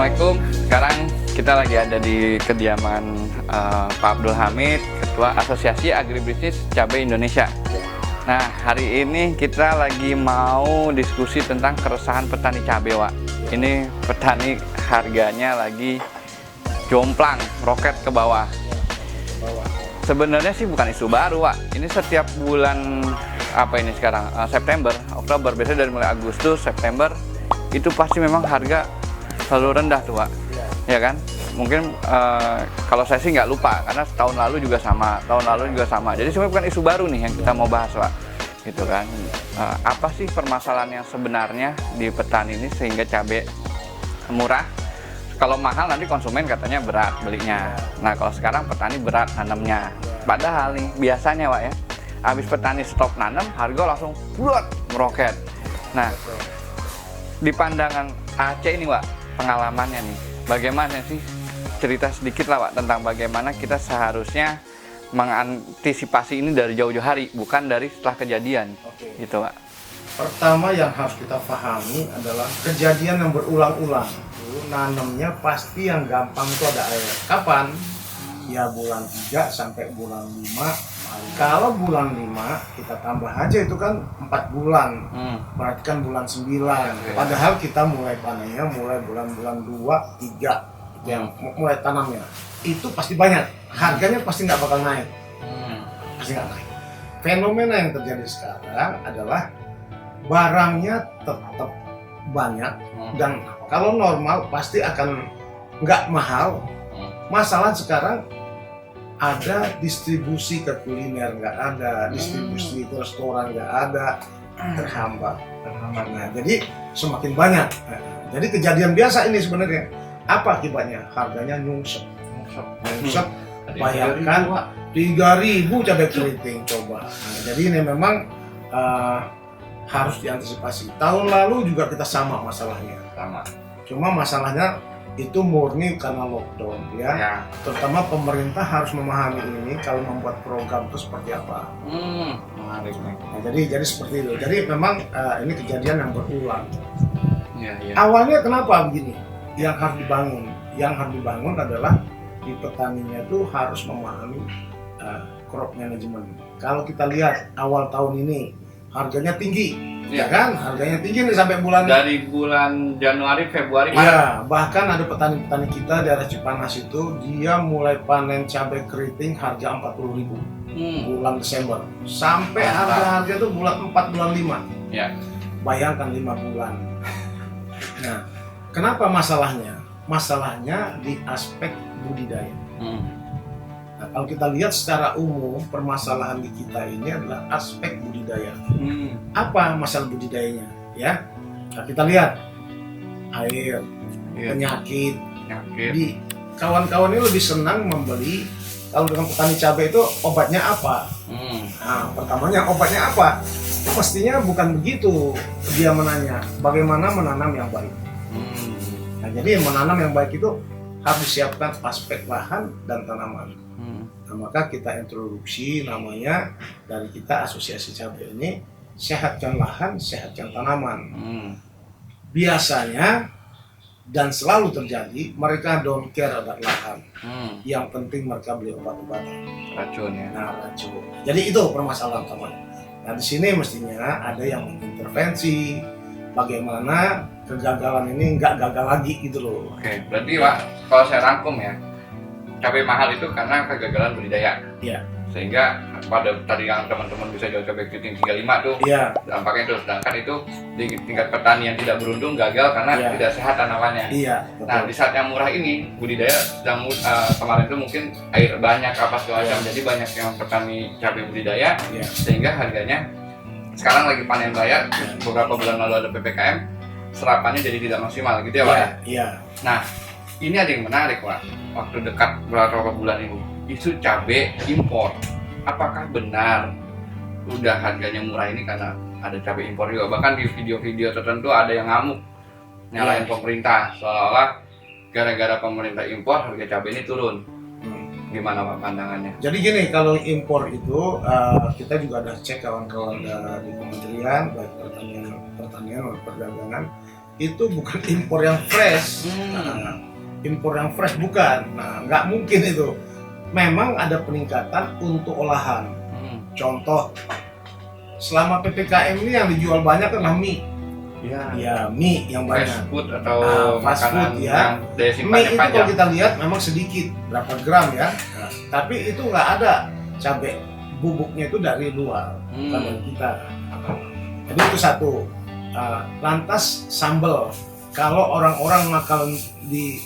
Assalamualaikum. Sekarang kita lagi ada di kediaman Pak Abdul Hamid, Ketua Asosiasi Agribisnis Cabai Indonesia. Nah, hari ini kita lagi mau diskusi tentang keresahan petani cabai, Wak. Ini petani harganya lagi jomplang, roket ke bawah. Sebenarnya sih bukan isu baru, Wak. Ini setiap bulan apa ini sekarang? September, Oktober, biasanya dari mulai Agustus, September itu pasti memang harga selalu rendah tuh, Wak. Ya kan? Mungkin kalau saya sih nggak lupa karena tahun lalu juga sama, Jadi sebenarnya bukan isu baru nih yang kita mau bahas, Wak. Gitu kan? Apa sih permasalahan yang sebenarnya di petani ini sehingga cabai murah? Kalau mahal nanti konsumen katanya berat belinya. Nah, kalau sekarang petani berat nanamnya. Padahal nih biasanya, Wak, ya, habis petani stop nanam, harga langsung bulat meroket. Nah, di pandangan Aceh ini, Wak, pengalamannya nih, bagaimana sih, cerita sedikit lah, Pak, tentang bagaimana kita seharusnya mengantisipasi ini dari jauh-jauh hari, bukan dari setelah kejadian. Gitu, Pak. Pertama yang harus kita pahami adalah kejadian yang berulang-ulang. Nanamnya pasti yang gampang itu ada air. Kapan? Ya bulan 3 sampai bulan 5. Kalau bulan 5 kita tambah aja itu kan 4 bulan. Berarti kan bulan 9. Padahal kita mulai panennya mulai bulan-bulan 2, 3 itu yang mulai tanamnya. Itu pasti banyak. Harganya pasti nggak bakal naik. Pasti nggak naik. Fenomena yang terjadi sekarang adalah barangnya tetap banyak dan kalau normal pasti akan nggak mahal. Masalah sekarang ada distribusi ke kuliner nggak ada, distribusi ke restoran nggak ada, terhambat. Nah, jadi semakin banyak. Jadi kejadian biasa ini sebenarnya. Apa akibatnya? Harganya nyungsep. Bayangkan 3.000 cabai keriting coba. Nah, jadi ini memang harus diantisipasi. Tahun lalu juga kita sama masalahnya. Cuma masalahnya itu murni karena lockdown, ya. Terutama pemerintah harus memahami ini kalau membuat program itu seperti apa. Nah, jadi seperti itu. Jadi memang ini kejadian yang berulang. Awalnya kenapa begini? Yang harus dibangun adalah di petaninya itu harus memahami crop management. Kalau kita lihat awal tahun ini harganya tinggi. Ya kan, harganya tinggi nih sampai dari bulan Januari, Februari, Maret. Ya, bahkan ada petani-petani kita daerah Cipanas itu dia mulai panen cabai keriting harga 40.000 bulan Desember sampai harga itu bulan 4, bulan 5. Ya. Bayangkan 5 bulan. Nah, kenapa masalahnya? Masalahnya di aspek budidaya. Nah, kalau kita lihat secara umum permasalahan di kita ini adalah aspek budidaya. Apa masalah budidayanya? Ya, nah, kita lihat air, penyakit. Di kawan-kawan ini lebih senang membeli kalau dengan petani cabai itu obatnya apa? Nah, pertamanya obatnya apa? Mestinya bukan begitu dia menanya. Bagaimana menanam yang baik? Nah, jadi menanam yang baik itu harus disiapkan aspek lahan dan tanaman. Nah, maka kita introduksi namanya dari kita Asosiasi Cabai ini, sehatkan lahan, sehatkan tanaman. Biasanya dan selalu terjadi mereka don't care about lahan. Yang penting mereka beli obat-obatan. Racun, ya. Nah, racun. Jadi itu permasalahan teman. Nah, di sini mestinya ada yang mengintervensi bagaimana kegagalan ini nggak gagal lagi gitu loh. Oke, berarti, Pak, kalau saya rangkum ya, cabai mahal itu karena kegagalan budidaya. Iya. Sehingga pada tadi yang teman-teman bisa jual cabai keriting 35 tuh, dampaknya itu. Sedangkan itu di tingkat petani yang tidak beruntung gagal karena tidak sehat tanamannya. Nah, di saat yang murah ini budidaya sedang kemarin itu mungkin air banyak apa segala macam, jadi banyak yang petani cabai budidaya, sehingga harganya sekarang lagi panen raya. Beberapa bulan lalu ada PPKM, serapannya jadi tidak maksimal gitu ya, Pak? Iya. Nah, ini ada yang menarik, Pak. Waktu dekat beberapa bulan ini, isu cabai impor. Apakah benar udah harganya murah ini karena ada cabai impor juga? Bahkan di video-video tertentu ada yang ngamuk nyalain pemerintah, seolah-olah gara-gara pemerintah impor harga cabai ini turun. Gimana, Pak, pandangannya? Jadi gini, kalau impor itu kita juga ada cek kawan-kawan dari kementerian baik pertanian maupun perdagangan. itu bukan impor yang fresh. Nah, impor yang fresh bukan. Nah, nggak mungkin itu. Memang ada peningkatan untuk olahan. Contoh, selama PPKM ini yang dijual banyak adalah mie. Ya, mie yang banyak. Fast food atau fast makanan food ya. yang daya Mie simpannya itu panjang. kalau kita lihat memang sedikit, berapa gram ya. Nah, tapi itu nggak ada cabai bubuknya itu dari luar, bukan dari kita. Jadi itu satu. Lantas sambal. Kalau orang-orang makan di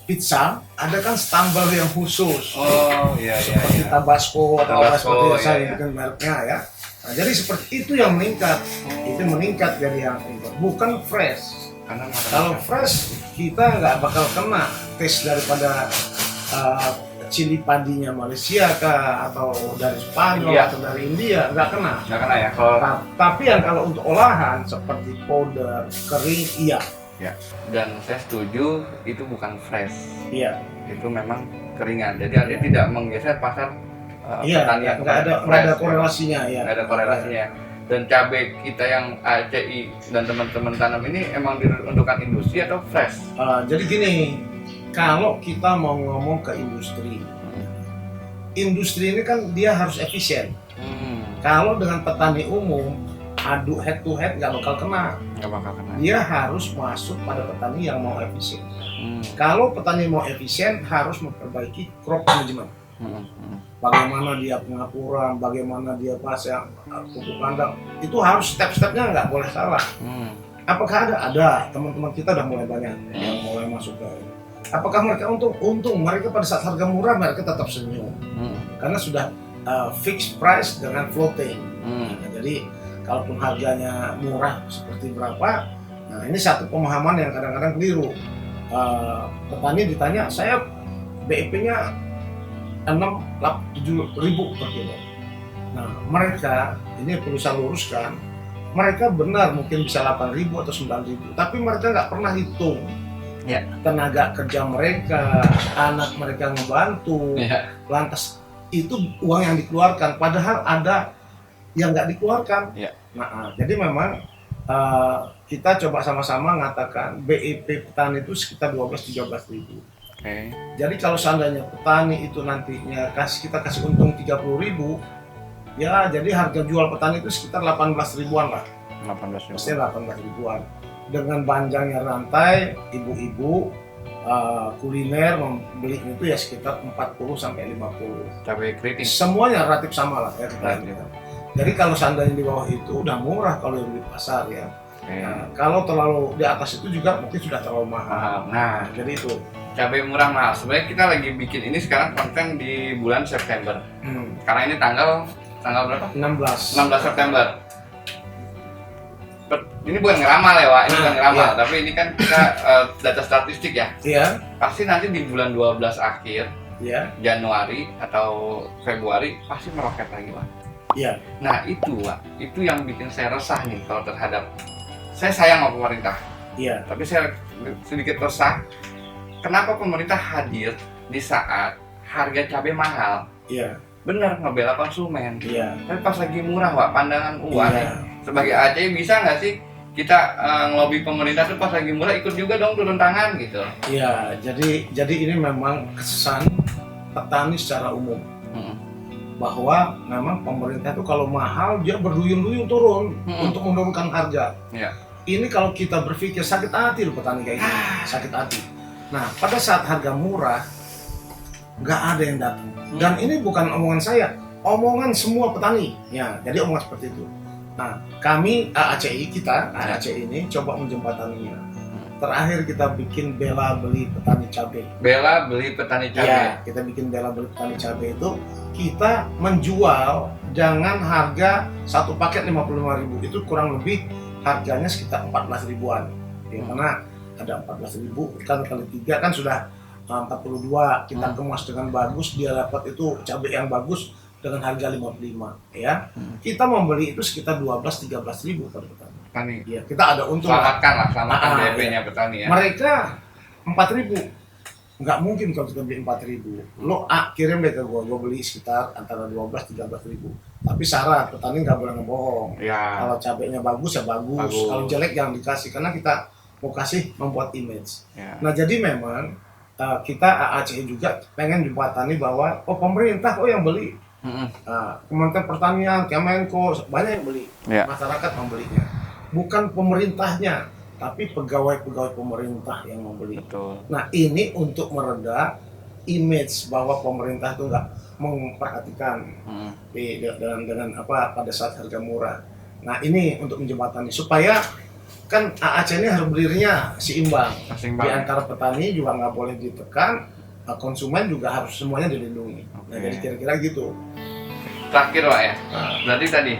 pizza, ada kan sambal yang khusus. Oh iya. Seperti Tabasco atau apa Tabasco, seperti saya iya. bukan mereknya ya. Nah, jadi seperti itu yang meningkat. Itu meningkat dari yang impor, bukan fresh. Karena Kalau fresh kita nggak bakal kena tes daripada cili padinya Malaysia kah, atau dari Spanyol India. atau dari India, nggak kena. nggak kena ya kalau Tapi yang kalau untuk olahan seperti powder, kering, iya. ya. Dan saya setuju itu bukan fresh, Iya. itu memang keringan. Jadi dia tidak menggeser pasar Iya, petani yang nggak ada fresh. korelasinya ya. Nggak ada korelasinya. Dan cabai kita yang ACI dan teman-teman tanam ini emang diuntukkan industri atau fresh? Jadi gini, kalau kita mau ngomong ke industri ini kan dia harus efisien. Kalau dengan petani umum, adu head to head nggak bakal kena. Nggak bakal kena. Dia harus masuk pada petani yang mau efisien. Kalau petani mau efisien, harus memperbaiki crop management. Bagaimana dia pengapuran, bagaimana dia pasang pupuk kandang, itu harus step-stepnya nggak boleh salah. Apakah ada? Ada. Teman-teman kita udah mulai banyak yang mulai masuk ke. Apakah mereka untung? Untung. Mereka pada saat harga murah mereka tetap senyum, karena sudah fixed price dengan floating. Nah, jadi kalaupun harganya murah seperti berapa, nah ini satu pemahaman yang kadang-kadang keliru. Petani ditanya, saya BEP-nya 6-7 ribu per kilo. Nah, mereka ini perlu saya luruskan, mereka benar mungkin bisa 8.000 atau 9.000, tapi mereka nggak pernah hitung tenaga kerja mereka, anak mereka ngebantu, lantas itu uang yang dikeluarkan, padahal ada yang nggak dikeluarkan. Nah, jadi memang kita coba sama-sama mengatakan BEP petani itu sekitar 12-13 ribu. Jadi kalau seandainya petani itu nantinya kita kasih untung 30.000, ya jadi harga jual petani itu sekitar 18 ribuan lah. 18 ribu. Pasti 18 ribuan. Dengan panjangnya rantai, ibu-ibu kuliner membelinya itu ya sekitar 40 sampai 50. Cabai keriting. Semuanya relatif sama lah ya kita. Jadi kalau seandainya di bawah itu udah murah kalau yang di pasar ya. Nah, kalau terlalu di atas itu juga mungkin sudah terlalu mahal. Nah, jadi itu. Cabai murah mahal. Sebenarnya kita lagi bikin ini sekarang konten di bulan September. Karena ini tanggal berapa? 16 September. Ini bukan ngeramal ya, Wak. Ini bukan ngeramal, tapi ini kan kita data statistik ya. Iya. Pasti nanti di bulan 12 akhir, Januari atau Februari pasti meroket lagi, Wak. Iya. Nah, itu, Wak. Itu yang bikin saya resah nih kalau terhadap saya sayang sama pemerintah. Iya. Tapi saya sedikit resah. Kenapa pemerintah hadir di saat harga cabai mahal? Iya. Benar, ngebela konsumen. Iya. Tapi pas lagi murah, Wak, pandangan uang. Iya. Sebagai ACI bisa nggak sih kita ngelobi pemerintah tuh pas lagi murah ikut juga dong turun tangan gitu? Iya. Jadi ini memang kesan petani secara umum. Bahwa memang pemerintah itu kalau mahal dia berduyun-duyun turun untuk menurunkan harga. Ini kalau kita berpikir sakit hati loh petani kayak gini, sakit hati. Nah, pada saat harga murah nggak ada yang datang. Dan ini bukan omongan saya, omongan semua petani. Ya, jadi omongan seperti itu. Nah, kami ACI ACI ini coba menjembataninya. Terakhir kita bikin bela beli petani cabai. Bela beli petani cabai. Ya, kita bikin bela beli petani cabai itu kita menjual dengan harga satu paket 55.000, itu kurang lebih harganya sekitar 14 ribuan. Yang mana ada 14 ribu kan kali 3 kan sudah 42. Kita kemas dengan bagus, dia dapat itu cabai yang bagus dengan harga 55 ya. Kita membeli itu sekitar 12-13 ribu per petani. Ya, kita ada untung. Selamatkan BEP-nya petani ya. Mereka 4.000. nggak mungkin kalau kita beli 4.000. Lo kirim deh ke gue beli sekitar antara 12-13.000. Tapi syarat petani nggak boleh ngebohong. Ya. Kalau cabenya bagus ya bagus. Kalau jelek jangan dikasih karena kita mau kasih membuat image. Ya. Nah jadi memang kita AACI juga pengen jembatani bahwa pemerintah yang beli. Kementerian Pertanian, Kemenko banyak yang beli. Ya. Masyarakat membelinya. Bukan pemerintahnya, tapi pegawai-pegawai pemerintah yang membeli. Betul. Nah ini untuk mereda image bahwa pemerintah itu nggak memperhatikan dengan apa pada saat harga murah. Nah ini untuk menjembatani supaya kan AAC ini harus berdirinya seimbang. Di antara petani juga nggak boleh ditekan, konsumen juga harus semuanya dilindungi. Nah jadi kira-kira gitu. Terakhir Pak ya, berarti tadi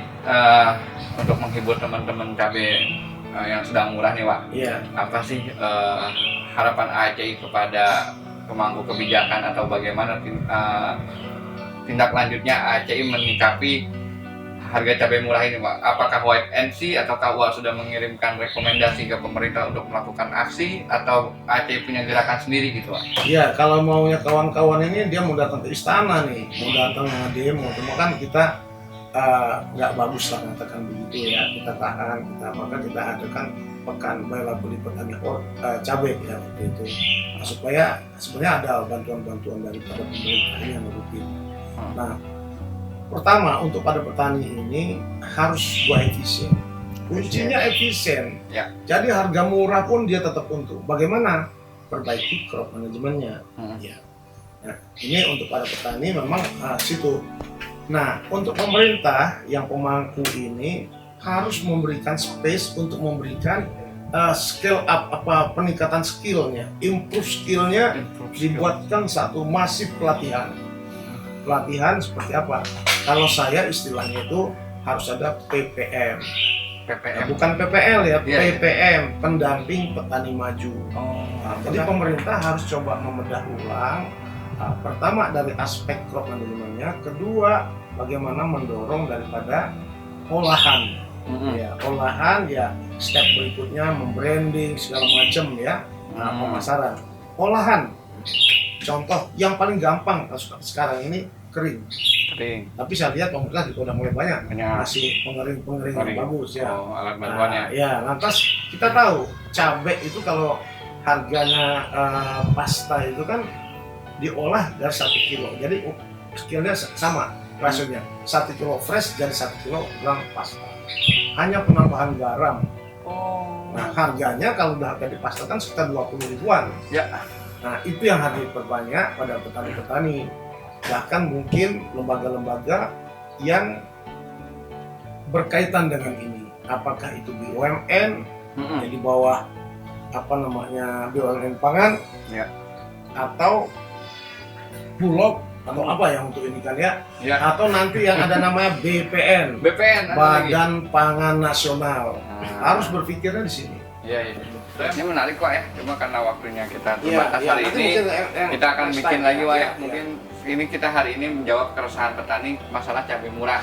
untuk menghibur teman-teman cabai yang sedang murah nih Pak, apa sih harapan AACI kepada pemangku kebijakan atau bagaimana tindak lanjutnya AACI menyikapi harga cabai murah ini Pak? Apakah wait and see atau KUA sudah mengirimkan rekomendasi ke pemerintah untuk melakukan aksi atau AACI punya gerakan sendiri gitu Pak? Iya, kalau maunya kawan-kawan ini dia mau datang ke istana nih, mau datang demo, cuma kan kita nggak bagus lah mengatakan begitu ya, kita tahan, maka kita adakan pekan bela beli petani cabai ya waktu itu, supaya sebenarnya ada bantuan-bantuan daripada pemerintah yang rutin. Nah, pertama untuk pada petani ini harus efisien. Kuncinya efisien. Ya. Jadi harga murah pun dia tetap untung. Bagaimana? Perbaiki crop manajemennya. Ya. Nah, ini untuk para petani memang situ. Nah, untuk pemerintah yang pemangku ini harus memberikan space untuk memberikan skill up, peningkatan skillnya, improve skillnya, dibuatkan satu masif pelatihan. Pelatihan seperti apa? Kalau saya istilahnya itu harus ada PPM. Bukan PPL ya, PPM, pendamping petani maju. Jadi pemerintah harus coba membedah ulang. Pertama dari aspek crop manajemennya, kedua bagaimana mendorong daripada olahan. Olahan ya, step berikutnya membranding segala macam ya, pemasaran. Olahan. Contoh yang paling gampang sekarang ini kering. Tapi saya lihat pemerintah juga udah mulai banyak. Masih pengering yang bagus ya. Alat bantuannya. Lantas kita tahu cabai itu kalau harganya pasta itu kan diolah dari 1 kilo. Jadi skillnya sama rasionya. 1 kilo fresh jadi 1 kilogram pasta. Hanya penambahan garam. Nah harganya kalau udah harga di pasta kan sekitar 20 ribuan. Ya. Nah itu yang harus diperbanyak pada petani-petani. Bahkan mungkin lembaga-lembaga yang berkaitan dengan ini. Apakah itu BUMN, jadi bawah BUMN pangan, atau Bulog atau apa yang untuk ini kan ya, atau nanti yang ada namanya BPN, Badan Pangan Nasional, harus berpikirnya di sini. Ini menarik Pak ya, cuma karena waktunya kita terbatas hari ini, kita akan bikin lagi Pak ya. Mungkin ini kita hari ini menjawab keresahan petani masalah cabai murah,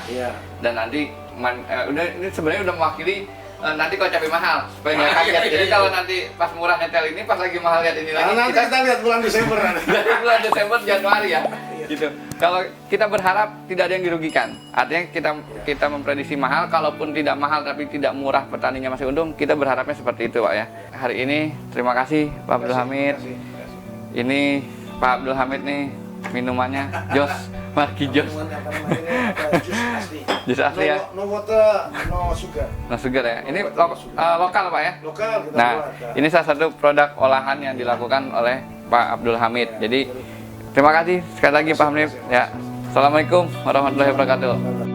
dan nanti ini sebenarnya udah mewakili nanti kalau cabai mahal supaya nggak kaget. Jadi kalau nanti pas murah nyetel ini, pas lagi mahal lihat ini lagi. Nanti kita lihat bulan Desember. Dari bulan Desember Januari ya. Gitu. Kalau kita berharap tidak ada yang dirugikan, artinya kita memprediksi mahal, kalaupun tidak mahal tapi tidak murah petaninya masih untung, kita berharapnya seperti itu Pak ya. Hari ini terima kasih Pak Abdul Hamid. Ini Pak Abdul Hamid nih minumannya Jos, Marki Jos. Jus asli ya. No water, no sugar. No sugar ya. Ini lokal Pak ya. Lokal. Nah, ini salah satu produk olahan yang dilakukan oleh Pak Abdul Hamid. Jadi terima kasih sekali lagi Pak Hamid ya. Assalamualaikum warahmatullahi wabarakatuh.